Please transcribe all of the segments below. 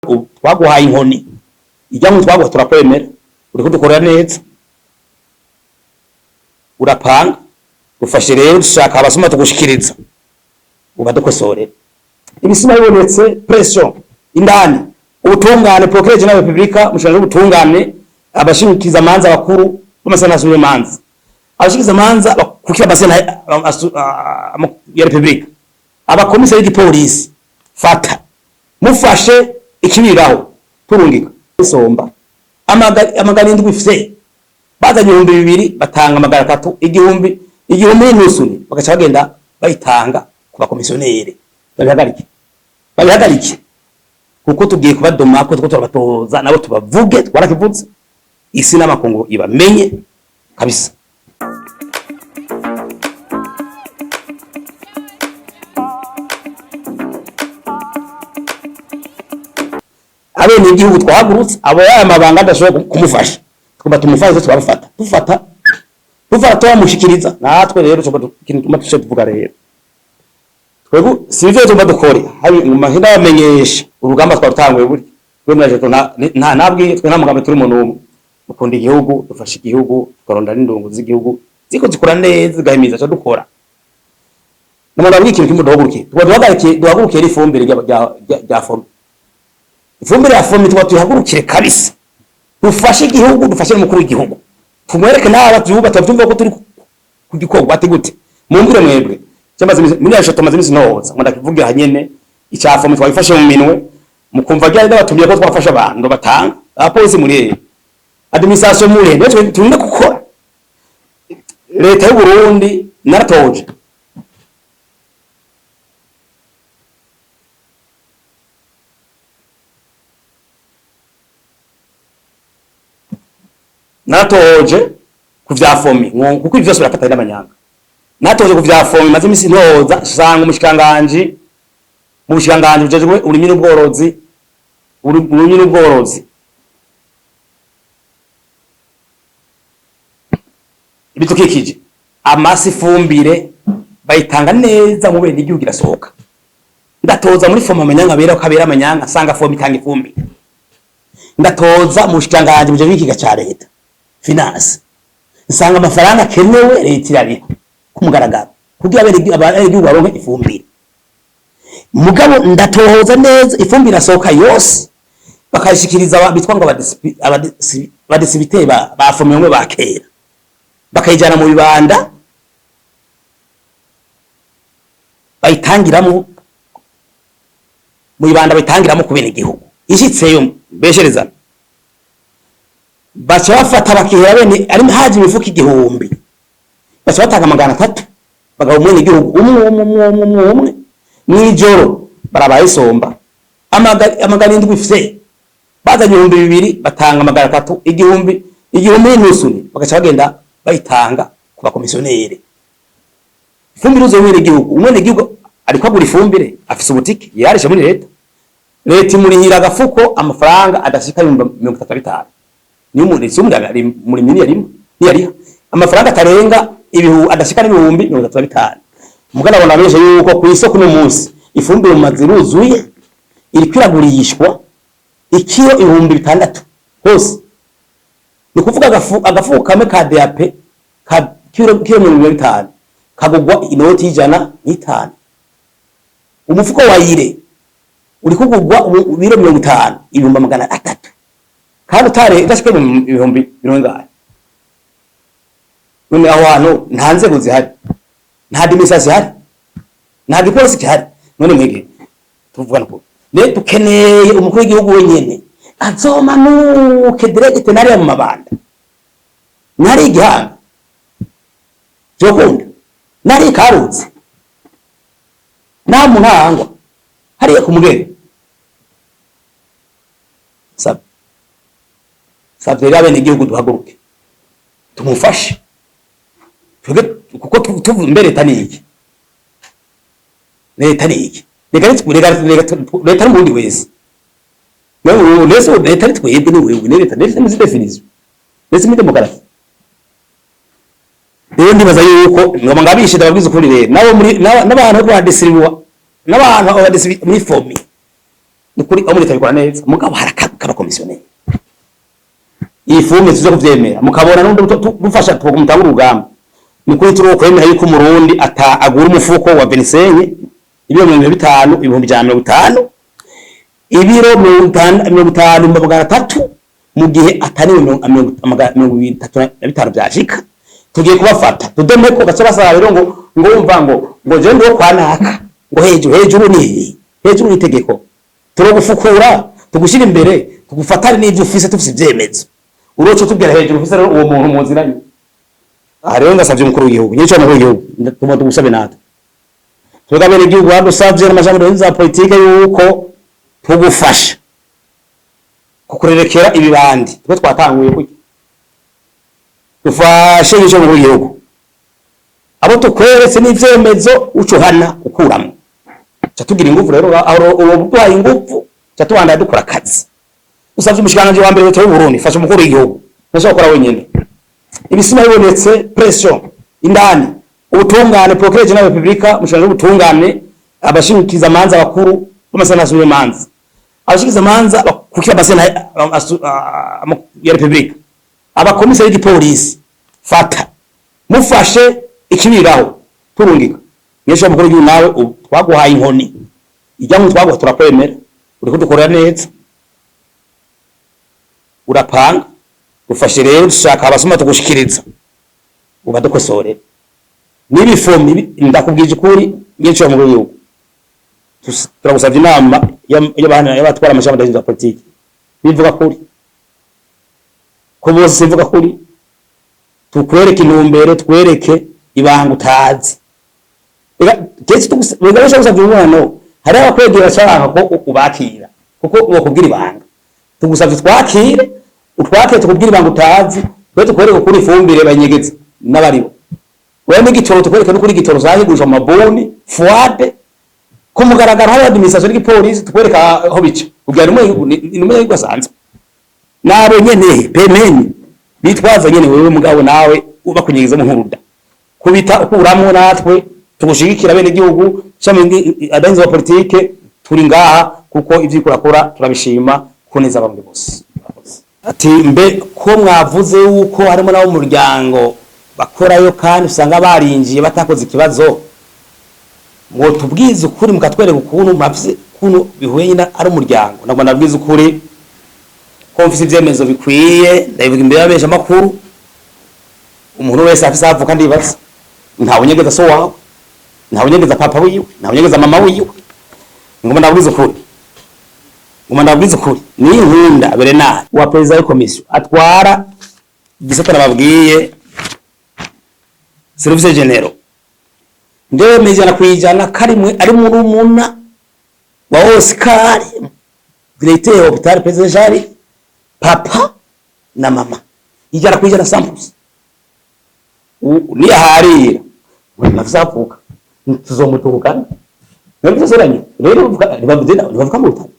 twaguhaye inkoni ijya mu twaguha turakwemera uriko dukorera neza urapanga ufashe rero dushaka abasoma tugushikiriza ubadukosore ibisima bibonetse pression indani ubutungane procureur general de republika mushanje ubutungane abashimikiriza amanza bakuru b'amasana asubire manza abashikiriza amanza kukira basena ya republika abakomisari y'igipolisi fata mufashe ikibiraho turungika isomba amagana indwi ifise bazanye 200 batanga amagana 3 igihumbi n'usuni bagaca bagenda bayitanga ku bakomisiyoneri babihagarike kuko tugiye kubadoma ko turabatoza nabo tubavuge twarakivuze isi n'amakungu ibamenye kabisa. Abene igihugu twahagurutse abo yaya mabanga adashobora kumufasha twumva tumufasha twabafata tufata twamushikiriza natwe rero cyo ikintu tumatushe tuvuga rero twego sivyo cyo badukore hari mu mahina bamenyesha urugamba twarutanguye buri rwo naje nta nabwi twe namugambe turi umuntu ukunda igihugu dufasha igihugu tukaronda n'indongo z'igihugu ziko zikora neza zigahimiza cyo dukora namara buri kintu kimudoguruke duhaguruke ifumbire rya fomi ifumbire ya fomi twatuyahagurukire kabisa dufashe igihugu dufashe n'umukuru w'igihugu tumwereke n'aba tubyumva ko turi ku gikorwa ati gute mumbire mwebwe cyamaze muri yasho tumaze imisi noza ngo ndakivugira hanyene icyafa mu twabifashe mu minwe mukumva ryari n'abatumye ko twafasha abantu batanga abapolisi muri administration muri ndetse turinde gukora leta y'u Burundi naratoje natoje kuvya fomi kuko ivyo birafata n'abanyanga natoje kuvya fomi maze imisi ntoza sanga umushikanganje mu bushikanganje bujejwe urimi n'ubworozi ibitukikije amasi fumbire bayitanga neza mu bene igihugu irasohoka ndatoza muri fomi amanyanga bera kabera amanyanga sanga fomi itanga ifumbire ndatoza mu bushikanganje bujejwe ikiga ca leta finance nsanga amafaranga kenewe leta irariha kumugaragara kugira abegihugu baronke ifumbire mugabo ndatohoza neza ifumbire asohoka yose bakayishikiriza bitwa ngo abadisibite bafomye bamwe bakera bakayijana mu bibanda bayitangiramo ku bene igihugu ishitseyo beshereza bacha bafata bakihera bene ari haje imifuka igihumbi bacha batanga amagana 3 bagabo mwene igihugu umwe mwijoro barabaye somba amagana indwi ifise bazanye 200 batanga amagana 3 igihumbi n'usuni bagacha bagenda bayitanga ku bakomisiyoneri ifumbire uzo mwene igihugu ariko agura ifumbire afise ubutike yarisha muri leta imurihira agafuko amafaranga adashika 35 ni umuntu isumuri muri miliyari yari amafaranga atarenga adashika n'ibihumbi 35 mugana bona beje yuko ku isoko no munsi ifumbire mu maziruzuye iri kwiragurishwa ikiro 600 hose ni kuvuga agafuko kamwe ka DAP ka kiro 500 kagugwa inoti y'ijana n'itanu umufuko wa ire uri kugugwa ibiro 50 ibihumbi 300 kandi utare udashike mu bihumbi 100 none aho hano nta nzego zihari nta demisasi hari nta gipolisi cyari none mwege tuvugana ko ne dukeneye umukuru w'igihugu wenyene azomanuke direct nari mu mabanda nari igihanga cyokunda nari karutse namunangwa hari ku mugere sabere abene igihugu duhaguruke tumufashe kuko tuvu mbere taniki leta n'ubundi wese leta twebwe niwe leta ni definition leta ni demokarasi rero ndibaza yuko ngoma ngabishe ndababwiza ukuri rero nabo muri n'abantu badisiriwa n'abantu badisiriwa muri fomi ukuri aho muri tabikora neza mugabo harakaba komisiyoneri ifume tuzo kuvyemera mukabona n'undi dufasha tukumutanga urugamba ni kuri turi kwemera yuko umurundi agura umufuko wa 25 ibiro 50 ibihumbi 150 ibiro 50 mu gihe atari 25 byashika tugiye kubafata tudemeko gace basaba rero ngo umva ngo je ndo kwanaka ngo hejuru ni itegeko turogufukura tugushira imbere tugufatane n'ivyo ufise tufise ivyemezo uroco tubwira hejuru ufise rero uwo muntu muziranye rero ndasavye umukuru w'igihugu nyico n'umukuru w'igihugu ndatumo tugusabe natwe twegabere igihugu badusavye n'amajambo za politike yuko tugufasha kukurerekera ibibandi twe twatanguye kuki dufashe nyico n'umukuru w'igihugu abo tukweretse n'ivyemezo ucuhana ukuramo tugira ingufu rero aho duhaye ingufu cyatubanda dukora akazi usavye umushikanganje wa mbere w'u Burundi fasha umukuru w'igihugu nashaka gukora wenyene ibisima bibonetse pression indani ubutungane procureur general republika mushanje ubutungane abashinkiza manza bakuru bamasana asuye manza abashinkiza manza kukira basena ya republika abakomiseri y'igipolisi fata mufashe ikibiraho turungika nyesha mukuru w'igihugu nawe twaguhaye inkoni ijyamo twaguha turakwemera uri kudukorera neza urapanga ufashe rero dushaka abasoma tugushikiriza ubadukosore nibifomi ndakubwije kuri nyesha mukuru w'igihugu turagusavye inama y'abatwara amashamba ya politiki bivuga kuri ko bose bivuga kuri tukwereke intumbero twereke ibanga utazi kesi tugasha gusavye umwana hari abakwegera cyangwa ko ubakira kuko ubakubwira ibanga tugusavye twakire utwake tukubwira ibanga utazi bwo tukwereke kuri ifumbire banyegeza n'abaribo wewe n'igitoro tukwereke no kuri igitoro zahigusha mu maboni fuade ko mugaragara hari administration y'ipolisi tukwereka aho bica ubwira numwe y'igwasanzwe nabo nyene pemeni bitwaza nyene wewe mugabo nawe ubakunyegeza mu nkuruda kubita ukuramwo natwe tugushigikira bene gihugu cyangwa adanze wa politike turi ngaha kuko ivyikurakora turabishima kuneza abamwe bose ati mbe ko mwavuze uko harimo nawo umuryango bakorayo kandi usanga barinjiye batakoze ikibazo ngo tubwize ukuri mukatwereka ukuntu mafise kuno bihuye nyina ari umuryango nabwo nabwize ukuri ko mfise ivyemezo bikwiye ndabivuga imbere y'abesha makuru umuntu wese afise avuka ndibaza ntawe nyegeza so wawe ntawe nyegeza papa wiwe ntawe nyegeza mama wiwe ngoma ndabwize ukuri ni nkunda Bernard wa president wa commission atwara igisata nababwiye service general ndewe mejana kwijana karimwe ari muri umuna wa Oscar directeur wa hospital presidential papa na mama ijana kwijana samples ni harira navuga tuzomutukana nabyo soranye rero bavuga mu utani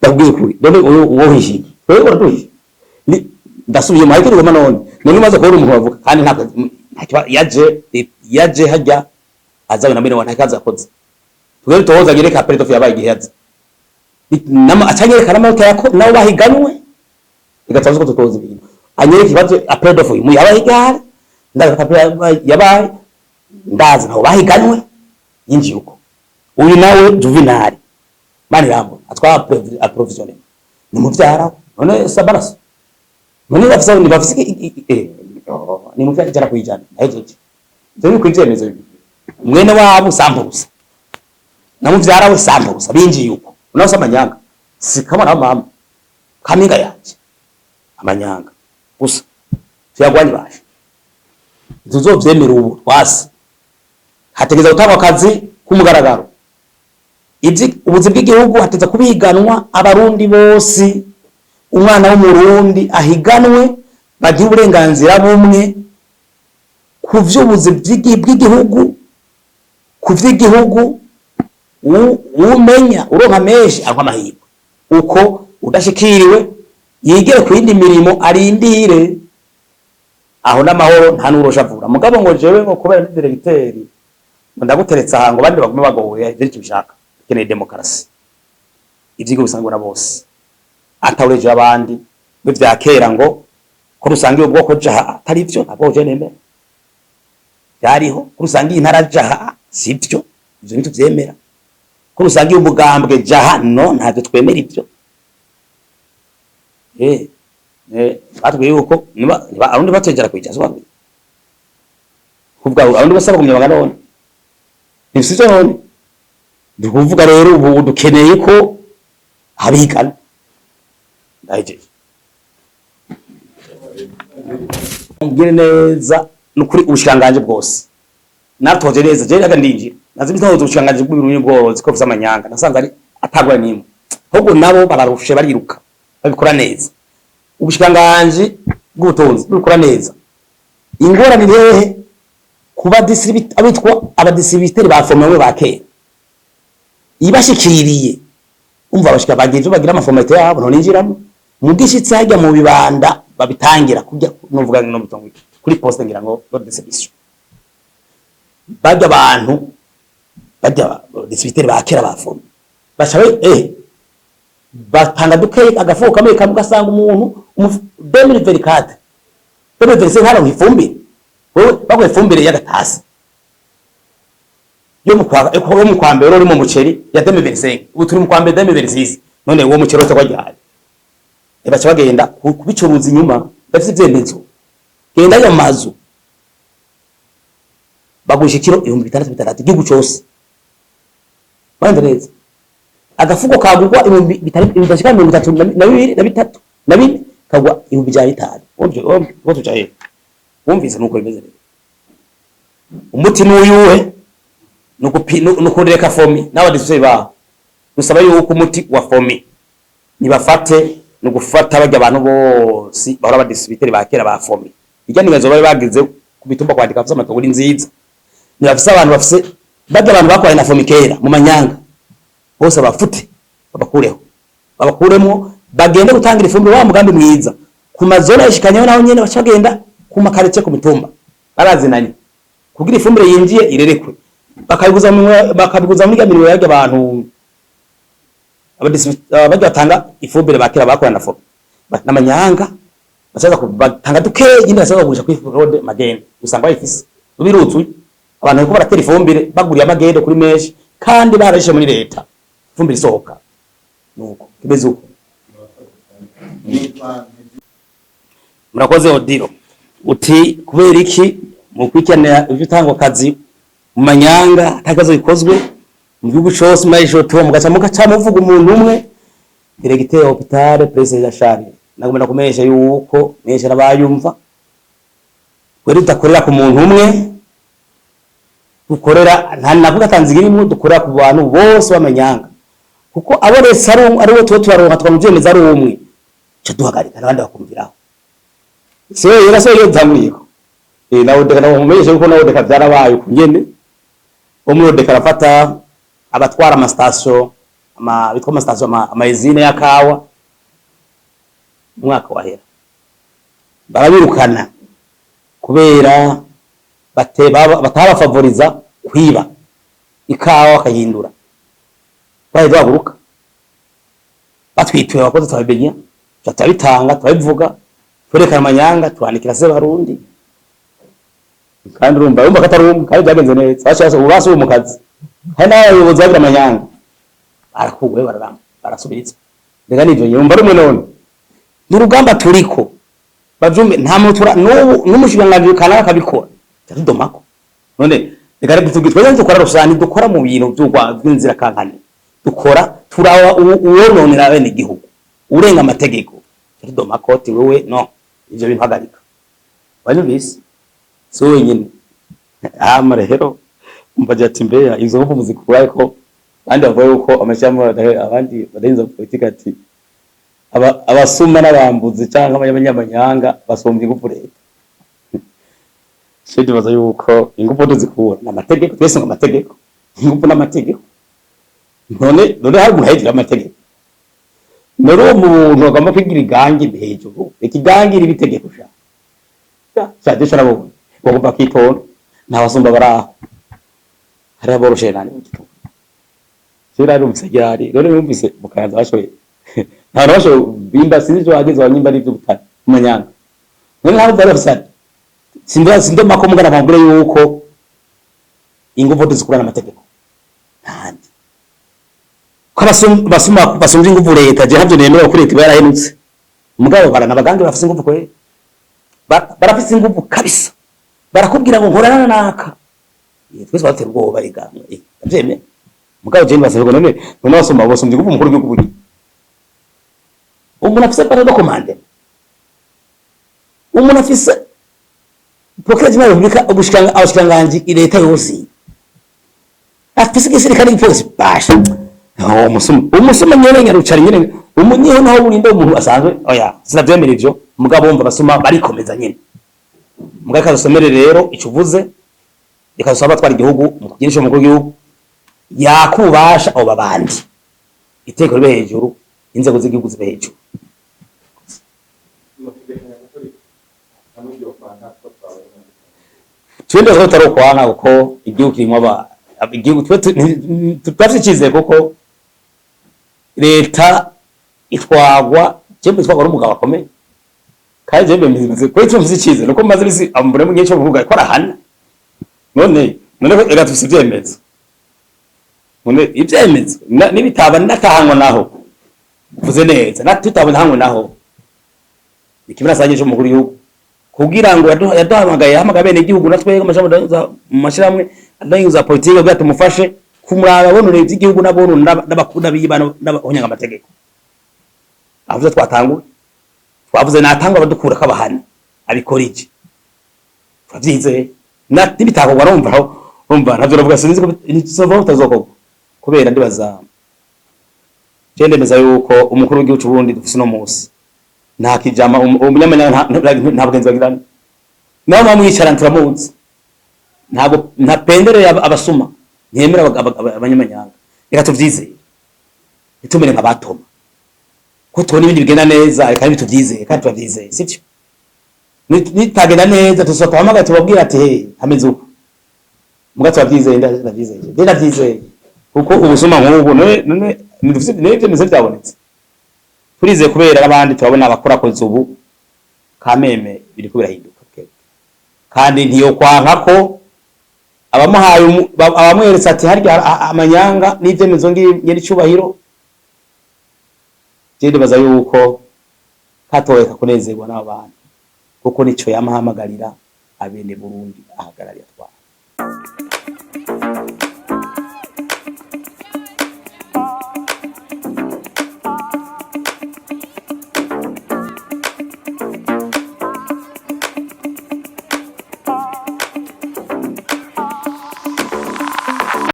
ndabwiye kuri none uwo hishi wewe uraduhiye ni ndasubiye mu hayikiri goma none maze kubona umuntu bavuga kandi ntabwo yaje hajya azawe na mbere wanakaza akoze twere tohoza gereka peredo yabaye gihaza nama acanyereka n'amanota yako nawo bahiganwe igatavuze ko tutoza ibintu anyereka ikibazo aperedo mu yabaye gare yabaye ndazi nawo bahiganwe yinjiye uko uyu nawe Juvenal mani rambo atwa approvisionner ni muvyara none sabaraso none bafisa ni bafisa ni muvyara jara kwijana ahejeje zeni kwijemeza bibi mwene wabo samburusa na muvyara we samburusa binjiye uko unaho samanyanga sikama na mama kaminga yaje amanyanga gusa tuyagwanye bashe tuzovyemera ubu twasi hategeza gutanga akazi kumugaragaro ubuzi bw'igihugu hateza kubiganwa abarundi bose umwana w'umurundi ahiganwe bagira uburenganzira bumwe ku vy'ubuzi bw'igihugu ku vy'igihugu umenya uronka menshi ariko amahirwe uko udashikiriwe yigere ku yindi mirimo arindire aho n'amahoro nta n'uroshavura mugabo ngo jewe ngo kubera ni directeur ndaguteretse ahango bandi bagume bagowe ivyo bishaka keneye demokarasi ivyigo bisangwa na bose atawureje abandi bivya kera ngo ko rusangiye ubwoko jaha atari ivyo ntabwo je nemera yariho ko rusangiye intara jaha sivyo ivyo nitu vyemera ko rusangiye umugambwe jaha no ntabwo twemera ivyo batubwiye yuko niba arundi bategera kwijaza bamwe kubwa arundi basaba kumyabanga none nifisije none ndikuvuga rero ubu dukeneye ko habigana ndaje ngire neza nukuri ubushanganje bwose natoje neza je yaga ndinjira nazibitozo ubushanganje bw'ibirunye bworozi ko vy'amanyanga nasanze ari atagwa nimwe ahubwo nabo bararushe bariruka babikora neza ubushanganje bw'ubutunzi bukora neza ingorane hehe kuba distributor abitwa abadistributeri bafomwe bakera ibashikiriye umva bashika bagenje bagira amaformalite yabo none injiramo mugishitse hajya mu bibanda babitangira kujya novuga no mutongo kuri poste ngira ngo do distribution bajya abantu bajya distributeri bakera bafomwe bashawe batanga duke agafuko kamwe kamugasanga umuntu 2024 2025 hano ifumbire wewe bagwe ifumbire y'agatasi yo mu kwambere uri mu muceri ya 2025 ubu turi mu kwambere 2026 none uwo muceri ose kwajyanye bacha bagenda kubicuruza inyuma bafite ivyembezo genda ya mazu bagusha kilo 6,600 igihugu cyose bandereza agafuko kagurwa bitashika 32 na 4 kagwa 5,000 wumve tucaye wumvise nuko bimeze umuti n'uyuhe nukureka fomi n'abadisuse ba dusaba yuko umuti wa fomi nibafate no gufata bajya abantu bose bahora abadistributeri bakera ba fomi iganigazo bari bagize kubitumba kwandika afisa amatoguri nziza nibafise abantu bafise bajya abantu bakwaye na fomi kera mu manyanga bose bafute babakuremo bagende gutangira ifumbire wa mugambi mwiza ku mazona yishikanye naho nyene bacagenda ku makaretse ku mitumba barazinanye kugira ifumbire yinjiye irerekwe bakabiguza muri gamiriro y'abantu abantu bajya batanga ifumbire bakira bakora na fomi n'amanyanga basaza batanga duke nyine basaza kugurisha kuri road magende usanga bayifise ubirutsu abantu bako baratera ifumbire baguriye amagende kuri meshi kandi bararishe muri leta ifumbire isohoka nuko kibeze uko murakoze Odilo uti kubera iki mu kwikenera ibitangwa kazi mu manyanga atakazo bikozwe mu gihugu cyose marisho to mugaca muvuga umuntu umwe diregiteri wa hospital president ya Shari nagomba kumesha yuko mesha nabayumva kweri utakorera ku muntu umwe ukorera nta navuga tanzigirimo dukorera ku bantu bose bamanyanga kuko abo rese ari we tuba turaronka twamujemeza ari umwe cyo duhagarika nabandi bakumviraho so yera so yozamwiko nawo deka nawo mumesha yuko nawo deka byarabaye kunyene umwe deka rafata abatwara ama station bitwa ama station amazine ya kawa umwaka wahera barabirukana kubera bataba favoriza kwiba ikawa akahindura baje baguruka batwituye abakozi twabimenya tutabitanga tubabivuga twerekana amanyanga twandikira se barundi kandi urumva katarum kandi byagenze neza bashaka ubase mu kazi hari n'abayobozi bagira amanyanga barakugwe bararamba barasubiritse ndega nivyo yumva rumwe none n'urugamba turiko bavyumve nta mutura n'umushinganganje kana akabikora tudomako none ndega bitugitwe dukora rusani dukora mu bintu by'inzira kankane dukora turawa uwononera bene igihugu urenga amategeko tudomako ti wewe no ivyo bintu hagarika banyumvise so wenyine amarehero umbaje ati mbeya izo mvu muzikuraye ko kandi avuye uko amashyamu abandi badenza politika ati abasuma n'abambuzi cyangwa abanyamanyanga basombye ingufu leta cyo dibaza yuko ingufu duzikura n'amategeko twese ngamategeko ingufu n'amategeko none hari guhejera amategeko nero umuntu agomba kwigira igangi hejuru ikigangi ribitegeko sha cyadesha nabo bagomba kwitora n'abasumba baraho hari aboroshe nani mu gituko kera ari umusegari rero yumvise mukaza bashoye nta basho bimba sinzi wageze wanyimba ari by'ubutari umanyanga none hawo barafsana sindo mako mugana bambure yuko inguvu duzikurana amategeko ntandi ko basumva inguvu leta je havyo nemera ko leta yarahenutse umugabo barana abaganga bafise inguvu kwe barafise inguvu kabisa barakubwira ngo nkorana naka twese batera ubwoba bariga avyeme mugabo je mbasabwe none basoma bose inguvu mukuru w'igihugu umuntu afise parado commande umuntu afise procureur de la Republique ubushikanga abashikanganje leta yose afise gisirikare ipolisi basha umusuma nyene nyarucari nyene umunyeho naho burinde umuntu asanzwe oya sinavyemera ivyo mugabo bumva basuma barikomeza nyene mugabo kazosomere rero icuvuze ikazosaba twari igihugu mu kugirisha umukuru w'igihugu yakubasha abo babandi iteko ribe hejuru inzego z'igihugu zibe hejuru twende zo taro kwana uko igihugu kirimo igihugu twafite cyizeye koko leta itwagwa cyembe twagwa n'umugabo akomeye kandi jembe mizize ko icyo mvuze cyizeye nuko maze bisi ambure mu gihe cyo kuvuga ko arahana none era tusibyemeza none ibyemeza nibitaba natahanwa naho uvuze neza natutaba hanwe naho ikibira sanje cyo mu kuri yuko kugira ngo yaduhamagaye bene igihugu natwe amashyirahamwe adanyuza politike bwa tumufashe kumuraba bonore igihugu nabonu n'abakunda biyibana n'abahonyanga amategeko avuze twavuze natangwa badukura kabahana abikora iki twavyize nibitako warumva navyo ravuga sinzi ko nisova utazoko kubera ndibaza cendemeza yuko umukuru w'igihugu cy'u Burundi dufise no musi nta kijama umunyamanya nta bugenzi bagirana naho mwamwicara nturamuzi ntabwo ntapendereye abasuma ntiyemera abanyamanyanga reka tuvyizeye itumere nk'abatoma ko tubona ibindi bigenda neza reka bituvyizeye kandi tuvyizeye sicyo nitagenda neza tusokamamaga tubabwira ati he hameze uko muga tuvyizeye ndavyizeye kuko ubusuma nk'ubu none ndufite n'ibyo nize byabonetse turize kubera abandi turabona abakora ko zubu kameme biri kubira hinduka kandi ntiyo kwanka ko abamuhaye abamweretse ati harya amanyanga n'ivyemezo nyeri cyubahiro jende baza yuko katoyeka kunezerwa n'abantu kuko nico yamahamagarira abene Burundi ahagarariye atwara